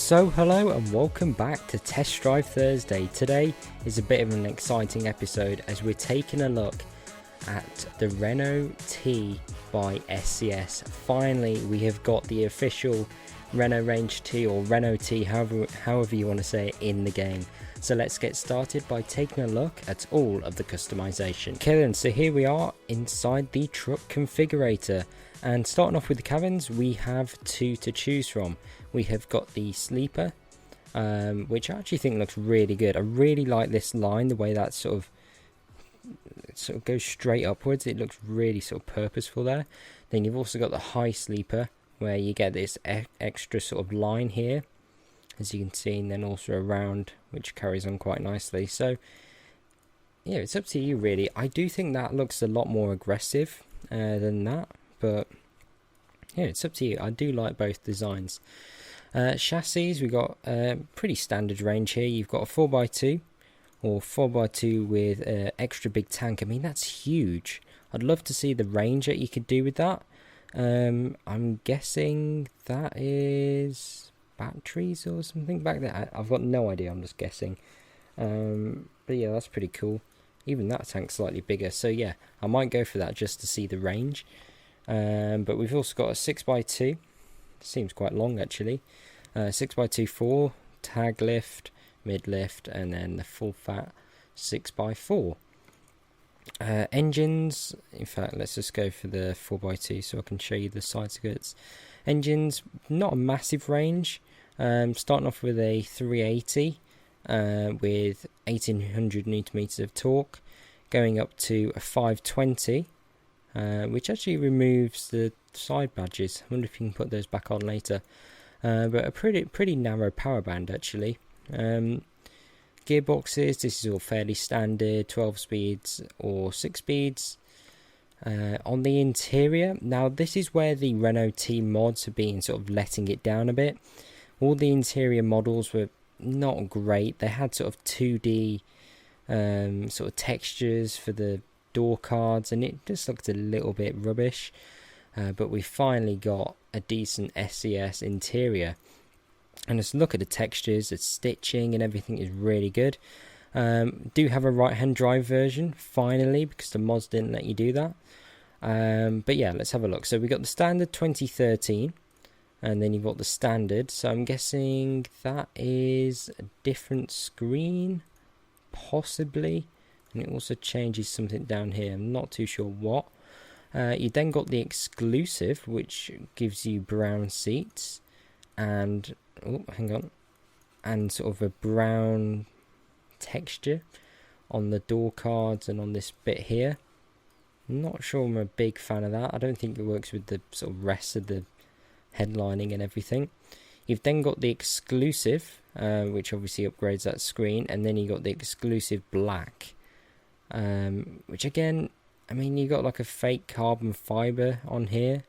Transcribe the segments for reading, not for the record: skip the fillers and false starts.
So hello and welcome back to Test Drive Thursday. Today is a bit of an exciting episode as we're taking a look at the Renault T by SCS. Finally, we have got the official Renault Range T or Renault T, however you want to say it, in the game. So let's get started by taking a look at all of the customization. Okay then, so here we are inside the truck configurator. And starting off with the cabins, we have two to choose from. We have got the sleeper, which I actually think looks really good. I really like this line, the way that sort of goes straight upwards. It looks really sort of purposeful there. Then you've also got the high sleeper, where you get this extra sort of line here, as you can see, and then also around, which carries on quite nicely. So yeah, it's up to you really. I do think that looks a lot more aggressive than that, but yeah, it's up to you. I do like both designs. Chassis, we got a pretty standard range here. You've got a 4x2 or 4x2 with extra big tank. I mean, that's huge. I'd love to see the range that you could do with that. I'm guessing that is batteries or something back there. I've got no idea, I'm just guessing. But yeah, that's pretty cool. Even that tank's slightly bigger, so yeah, I might go for that just to see the range. But we've also got a 6x2, seems quite long actually. 6x2 4, tag lift, mid lift, and then the full fat 6x4. Engines, in fact, let's just go for the 4x2 so I can show you the side skirts. Engines, not a massive range. Starting off with a 380 with 1800 newton meters of torque, going up to a 520. Which actually removes the side badges. I wonder if you can put those back on later. But a pretty narrow power band actually. Gearboxes, this is all fairly standard, 12 speeds or 6 speeds. On the interior, now this is where the Renault T mods have been sort of letting it down a bit. All the interior models were not great. They had sort of 2D sort of textures for the door cards, and it just looked a little bit rubbish. But we finally got a decent SCS interior, and just look at the textures, the stitching and everything is really good. Do have a right hand drive version finally, because the mods didn't let you do that. But yeah, let's have a look. So we got the standard 2013, and then you've got the standard, so I'm guessing that is a different screen possibly. And it also changes something down here, I'm not too sure what. You then got the exclusive, which gives you brown seats and and sort of a brown texture on the door cards and on this bit here. I'm not sure I'm a big fan of that. I don't think it works with the sort of rest of the headlining and everything. You've then got the exclusive, which obviously upgrades that screen, and then you got the exclusive black. Which again, I mean, you got like a fake carbon fiber on here.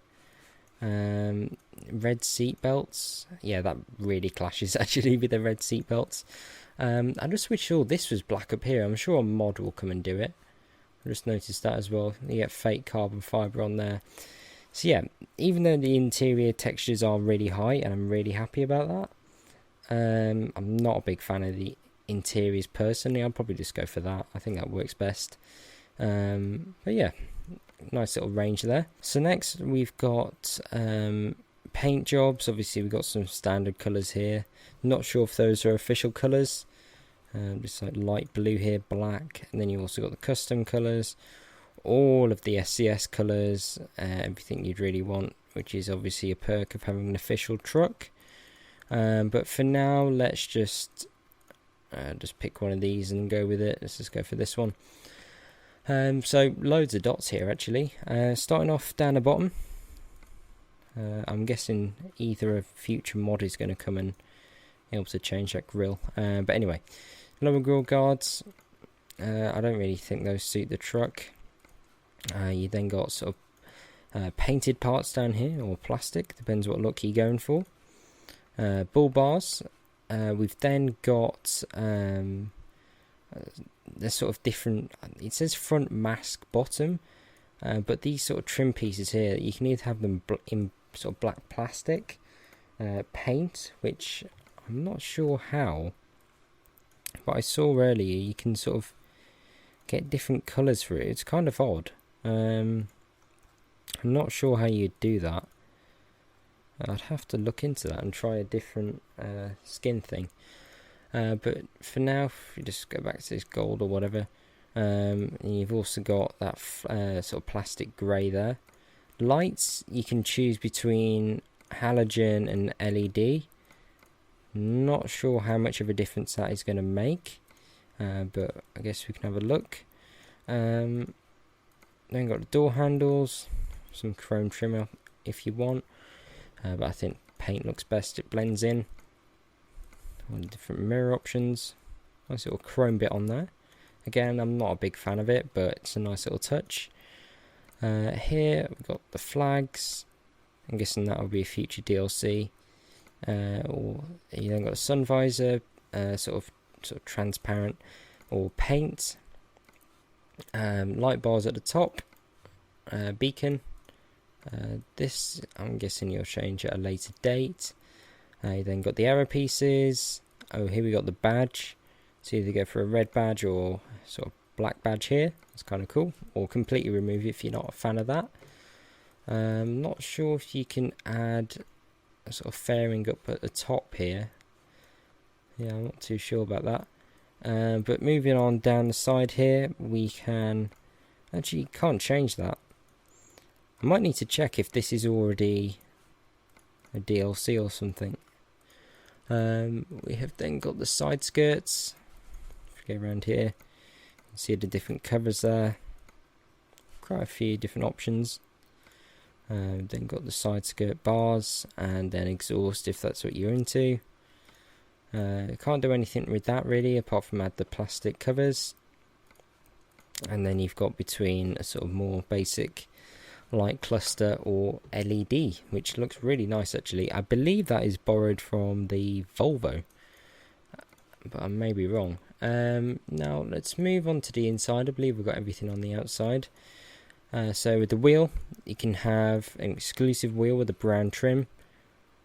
Red seat belts, yeah, that really clashes actually with the red seat belts. I just wish all this was black up here. I'm sure a mod will come and do it. I just noticed that as well. You get fake carbon fiber on there. So yeah, even though the interior textures are really high, and I'm really happy about that, I'm not a big fan of the interiors personally. I'll probably just go for that. I think that works best. But yeah, nice little range there. So next we've got paint jobs. Obviously we've got some standard colours here. Not sure if those are official colours. Just like light blue here, black, and then you also got the custom colours, all of the SCS colours, everything you'd really want, which is obviously a perk of having an official truck. But for now, let's just pick one of these and go with it. Let's just go for this one. So loads of dots here actually. Starting off down the bottom, I'm guessing either a future mod is going to come and able to change that grille. But anyway, lower grille guards, I don't really think those suit the truck. You then got sort of painted parts down here, or plastic, depends what look you're going for. Bull bars. We've then got they're sort of different. It says front mask bottom, but these sort of trim pieces here, you can either have them in sort of black plastic paint, which I'm not sure how, but I saw earlier you can sort of get different colours for it. It's kind of odd. I'm not sure how you'd do that. I'd have to look into that and try a different skin thing. But for now, if you just go back to this gold or whatever, you've also got that sort of plastic grey there. Lights, you can choose between halogen and LED. Not sure how much of a difference that is going to make, but I guess we can have a look. Then got the door handles, some chrome trimmer if you want, but I think paint looks best, it blends in. All the different mirror options, nice little chrome bit on there. Again, I'm not a big fan of it, but it's a nice little touch. Here we've got the flags. I'm guessing that will be a future DLC. Or you then got a sun visor, sort of transparent, or paint. Light bars at the top. Beacon. This I'm guessing you'll change at a later date. You then got the arrow pieces. Oh, here we got the badge. So either go for a red badge or sort of black badge here. It's kind of cool. Or completely remove it if you're not a fan of that. Not sure if you can add a sort of fairing up at the top here. Yeah, I'm not too sure about that. But moving on down the side here, we can actually can't change that. I might need to check if this is already a DLC or something. We have then got the side skirts. If you go around here, you can see the different covers there. Quite a few different options. Then got the side skirt bars and then exhaust if that's what you're into. Can't do anything with that really apart from add the plastic covers. And then you've got between a sort of more basic light cluster or LED, which looks really nice actually. I believe that is borrowed from the Volvo, but I may be wrong. Now let's move on to the inside. I believe we've got everything on the outside. So with the wheel, you can have an exclusive wheel with a brown trim,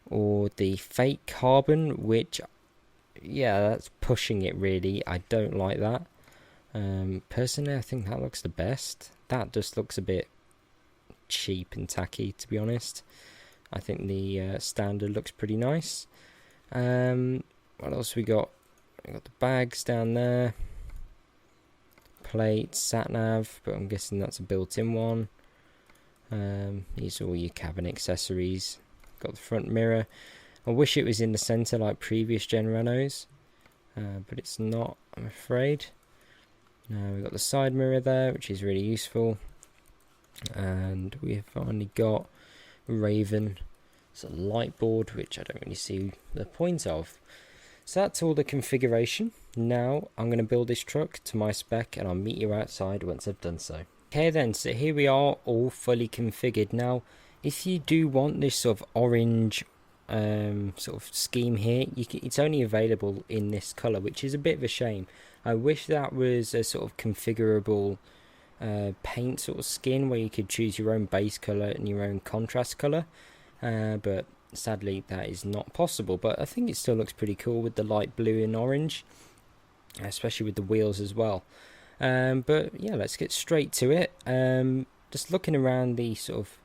or the fake carbon, which, yeah, that's pushing it really. I don't like that. Personally, I think that looks the best. That just looks a bit cheap and tacky, to be honest. I think the standard looks pretty nice. What else we got? We got the bags down there. Plates, sat nav, but I'm guessing that's a built-in one. These are all your cabin accessories. Got the front mirror. I wish it was in the centre like previous gen Renaults, but it's not, I'm afraid. Now we've got the side mirror there, which is really useful. And we've finally got Raven. It's a light board, which I don't really see the point of. So that's all the configuration. Now I'm going to build this truck to my spec and I'll meet you outside once I've done so. Okay then, so here we are all fully configured. Now if you do want this sort of orange sort of scheme here, it's only available in this colour, which is a bit of a shame. I wish that was a sort of configurable paint sort of skin where you could choose your own base colour and your own contrast colour, but sadly that is not possible. But I think it still looks pretty cool with the light blue and orange, especially with the wheels as well. But yeah, let's get straight to it. Just looking around the sort of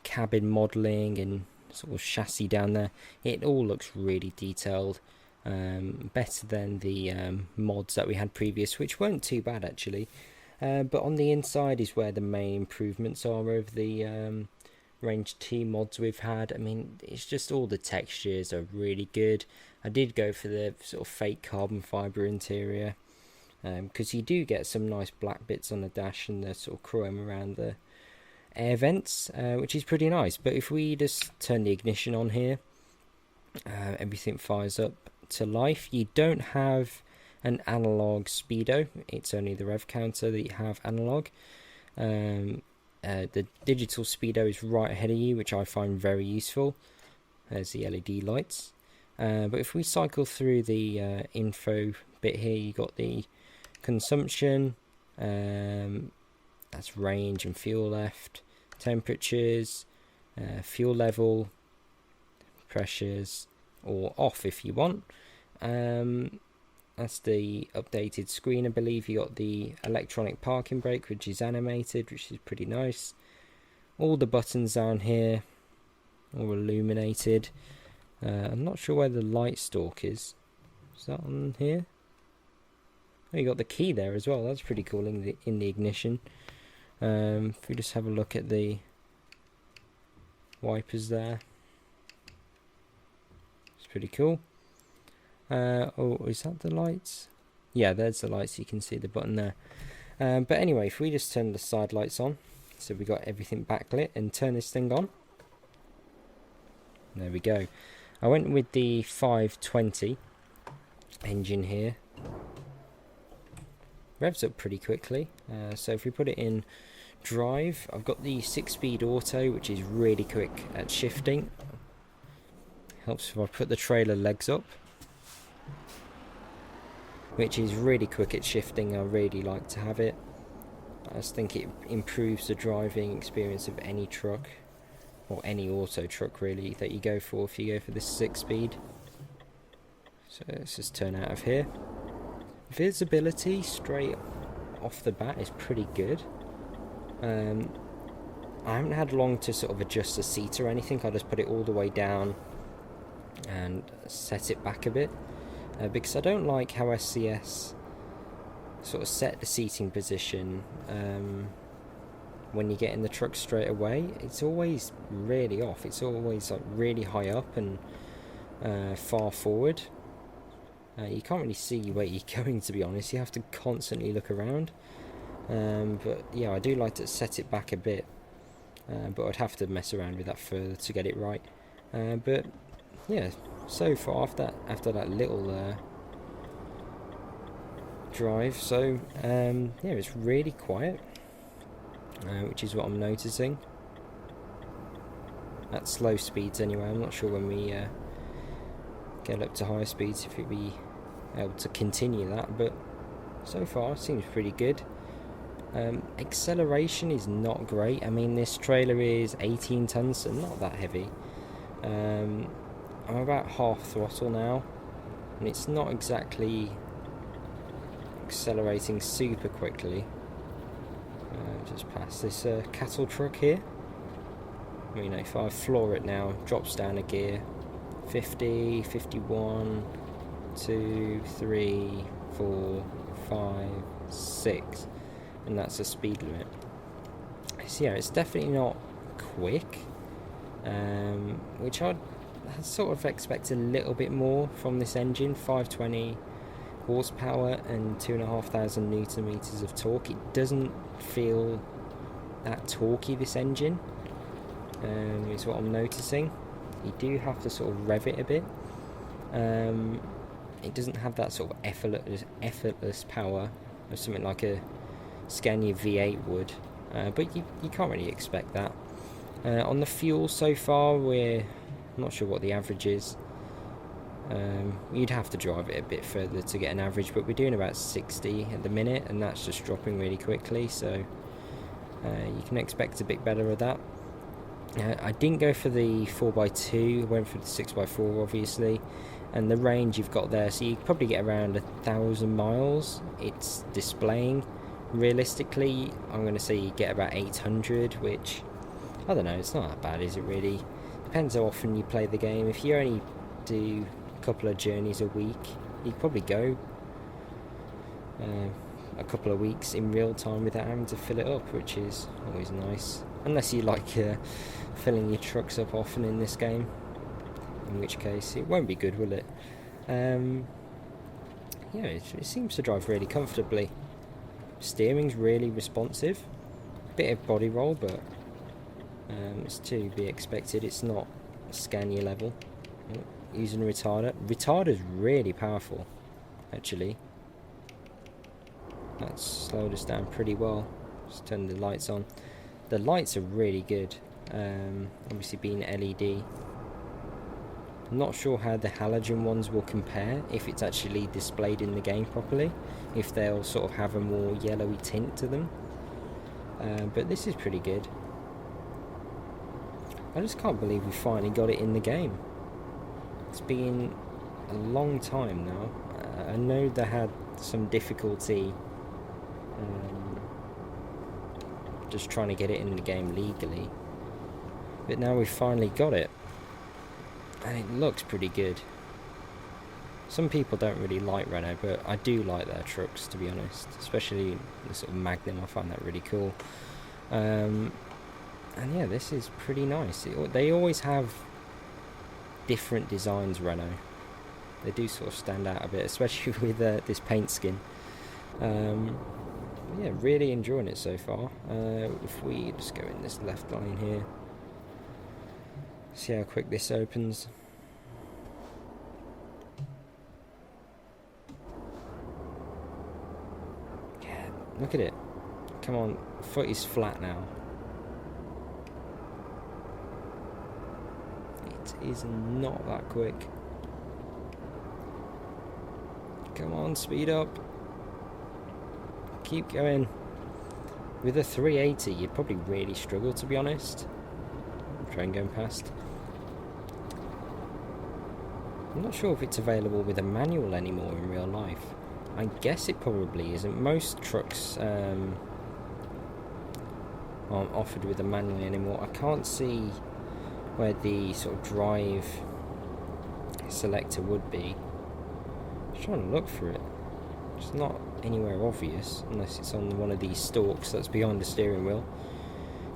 cabin modelling and sort of chassis down there, it all looks really detailed, better than the mods that we had previous, which weren't too bad actually. But on the inside is where the main improvements are over the Range T mods we've had. I mean, it's just all the textures are really good. I did go for the sort of fake carbon fibre interior, because you do get some nice black bits on the dash and the sort of chrome around the air vents, which is pretty nice. But if we just turn the ignition on here, everything fires up to life. You don't have an analog speedo, it's only the rev counter that you have analog. The digital speedo is right ahead of you, which I find very useful. There's the LED lights. But if we cycle through the info bit here, you got the consumption, that's range and fuel left, temperatures, fuel level, pressures, or off if you want. That's the updated screen. I believe you got the electronic parking brake, which is animated, which is pretty nice. All the buttons down here all illuminated. I'm not sure where the light stalk is. Is that on here? Oh, you got the key there as well. That's pretty cool in the ignition. If we just have a look at the wipers there, it's pretty cool. Oh, is that the lights? Yeah, there's the lights. You can see the button there. But anyway, if we just turn the side lights on, so we got everything backlit, and turn this thing on. There we go. I went with the 520 engine here. Revs up pretty quickly. So if we put it in drive, I've got the 6-speed auto, which is really quick at shifting. Helps if I put the trailer legs up, which is really quick at shifting. I really like to have it. I just think it improves the driving experience of any truck, or any auto truck really, that you go for if you go for this 6-speed. So let's just turn out of here. Visibility straight off the bat is pretty good. I haven't had long to sort of adjust the seat or anything. I just put it all the way down and set it back a bit, because I don't like how SCS sort of set the seating position when you get in the truck straight away. It's always really off. It's always like really high up and far forward. You can't really see where you're going, to be honest. You have to constantly look around. But yeah, I do like to set it back a bit, but I'd have to mess around with that further to get it right. But yeah, so far after that little drive, so yeah, it's really quiet, which is what I'm noticing at slow speeds anyway. I'm not sure when we get up to higher speeds if it'll be able to continue that, but so far it seems pretty good. Acceleration is not great. I mean, this trailer is 18 tons, so not that heavy. I'm about half throttle now, and it's not exactly accelerating super quickly. Just past this cattle truck here. I mean, if I floor it now, drops down a gear. 50, 51, 2, 3, 4, 5, 6, and that's the speed limit. So yeah, it's definitely not quick, which I'd sort of expect a little bit more from this engine. 520 horsepower and 2,500 newton meters of torque. It doesn't feel that torquey, this engine, is what I'm noticing. You do have to sort of rev it a bit. It doesn't have that sort of effortless power of something like a Scania V8 would, but you can't really expect that. On the fuel so far, we're not sure what the average is. You'd have to drive it a bit further to get an average, but we're doing about 60 at the minute, and that's just dropping really quickly, so you can expect a bit better of that. I didn't go for the 4x2, I went for the 6x4 obviously, and the range you've got there, so you probably get around 1,000 miles it's displaying. Realistically, I'm going to say you get about 800, which, I don't know, it's not that bad, is it really? Depends how often you play the game. If you only do a couple of journeys a week, you'd probably go a couple of weeks in real time without having to fill it up, which is always nice. Unless you like filling your trucks up often in this game, in which case it won't be good, will it? Yeah, it seems to drive really comfortably. Steering's really responsive. Bit of body roll, but it's to be expected. It's not Scania level. Using a retarder. Retarder's really powerful, actually. That's slowed us down pretty well. Just turn the lights on. The lights are really good. Obviously being LED. I'm not sure how the halogen ones will compare, if it's actually displayed in the game properly, if they'll sort of have a more yellowy tint to them. But this is pretty good. I just can't believe we finally got it in the game. It's been a long time now. I know they had some difficulty just trying to get it in the game legally, but now we've finally got it, and it looks pretty good. Some people don't really like Renault, but I do like their trucks, to be honest, especially the sort of Magnum. I find that really cool. And yeah, this is pretty nice. They always have different designs, Renault. They do sort of stand out a bit, especially with this paint skin. Yeah, really enjoying it so far. If we just go in this left line here, see how quick this opens. Yeah, look at it. Come on, foot is flat now. It is not that quick. Come on, speed up. Keep going. With a 380, you'd probably really struggle, to be honest. Train going past. I'm not sure if it's available with a manual anymore in real life. I guess it probably isn't. Most trucks aren't offered with a manual anymore. I can't see where the sort of drive selector would be. I'm trying to look for it. It's not anywhere obvious, unless it's on one of these stalks that's behind the steering wheel,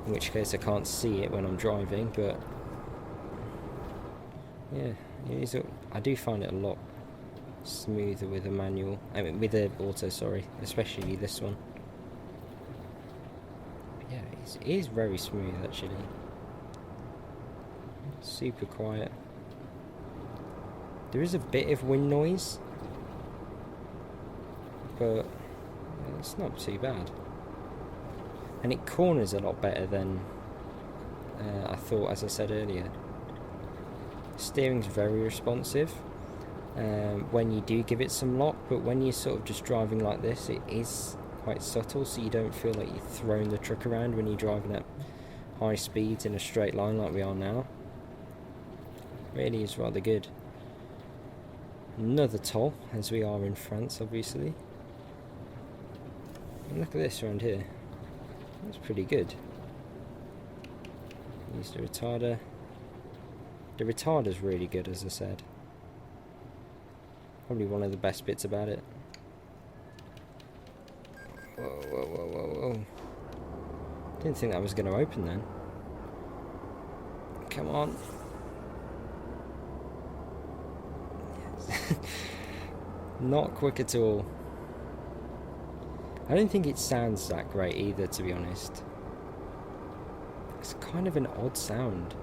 in which case I can't see it when I'm driving. But yeah, I do find it a lot smoother with a manual. I mean, with a auto, sorry, especially this one. Yeah, it is very smooth actually. Super quiet. There is a bit of wind noise, but it's not too bad. And it corners a lot better than I thought, as I said earlier. Steering's very responsive when you do give it some lock, but when you're sort of just driving like this, it is quite subtle, so you don't feel like you're throwing the truck around when you're driving at high speeds in a straight line like we are now. Really is rather good. Another toll, as we are in France, obviously. And look at this around here. That's pretty good. Use the retarder. The retarder's really good, as I said. Probably one of the best bits about it. Whoa, whoa, whoa, whoa, whoa. Didn't think that was going to open then. Come on. Yes. Not quick at all. I don't think it sounds that great either, to be honest. It's kind of an odd sound.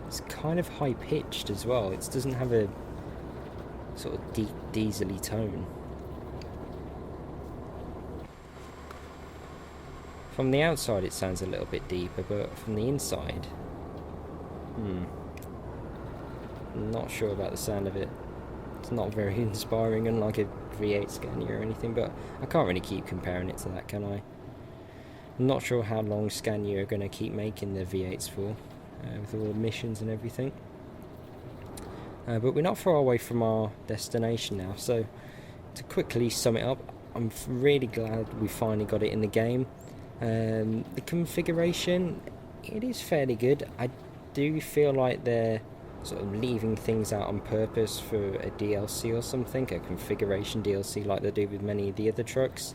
It's kind of high pitched as well. It doesn't have a sort of deep diesely tone. From the outside it sounds a little bit deeper, but from the inside, I'm not sure about the sound of it. It's not very inspiring, unlike a V8 Scania or anything, but I can't really keep comparing it to that, can I? I'm not sure how long Scania are going to keep making the V8s for, with all the missions and everything. But we're not far away from our destination now, so to quickly sum it up, I'm really glad we finally got it in the game. The configuration, it is fairly good. I do feel like they're sort of leaving things out on purpose for a DLC or something, a configuration DLC like they do with many of the other trucks.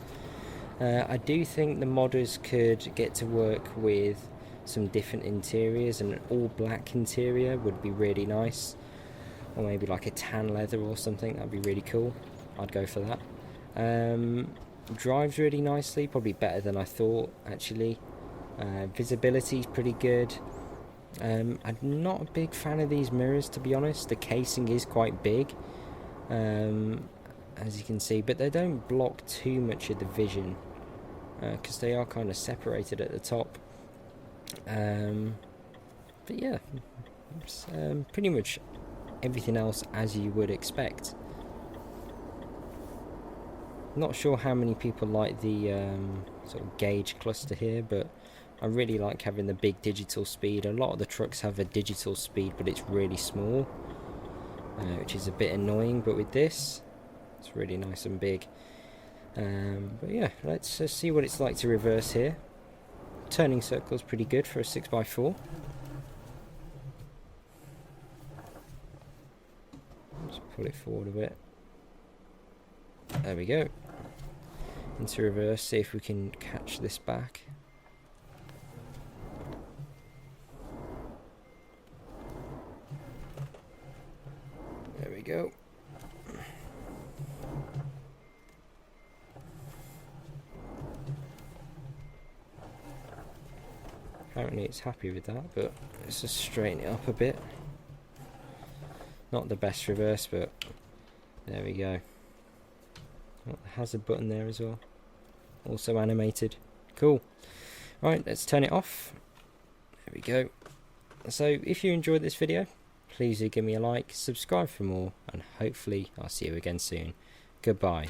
I do think the modders could get to work with some different interiors, and an all black interior would be really nice, or maybe like a tan leather or something. That'd be really cool. I'd go for that. Drives really nicely, probably better than I thought actually. Visibility's pretty good. I'm not a big fan of these mirrors, to be honest. The casing is quite big, as you can see, but they don't block too much of the vision, because they are kind of separated at the top. But yeah, it's, pretty much everything else as you would expect. Not sure how many people like the sort of gauge cluster here, but I really like having the big digital speed. A lot of the trucks have a digital speed, but it's really small, which is a bit annoying. But with this, it's really nice and big. But yeah, let's see what it's like to reverse here. Turning circle is pretty good for a 6x4. Just pull it forward a bit. There we go. Into reverse, see if we can catch this back. There we go. Apparently it's happy with that, but let's just straighten it up a bit. Not the best reverse, but there we go. Oh, the hazard button there as well. Also animated. Cool. Right, let's turn it off. There we go. So if you enjoyed this video, please do give me a like, subscribe for more, and hopefully I'll see you again soon. Goodbye.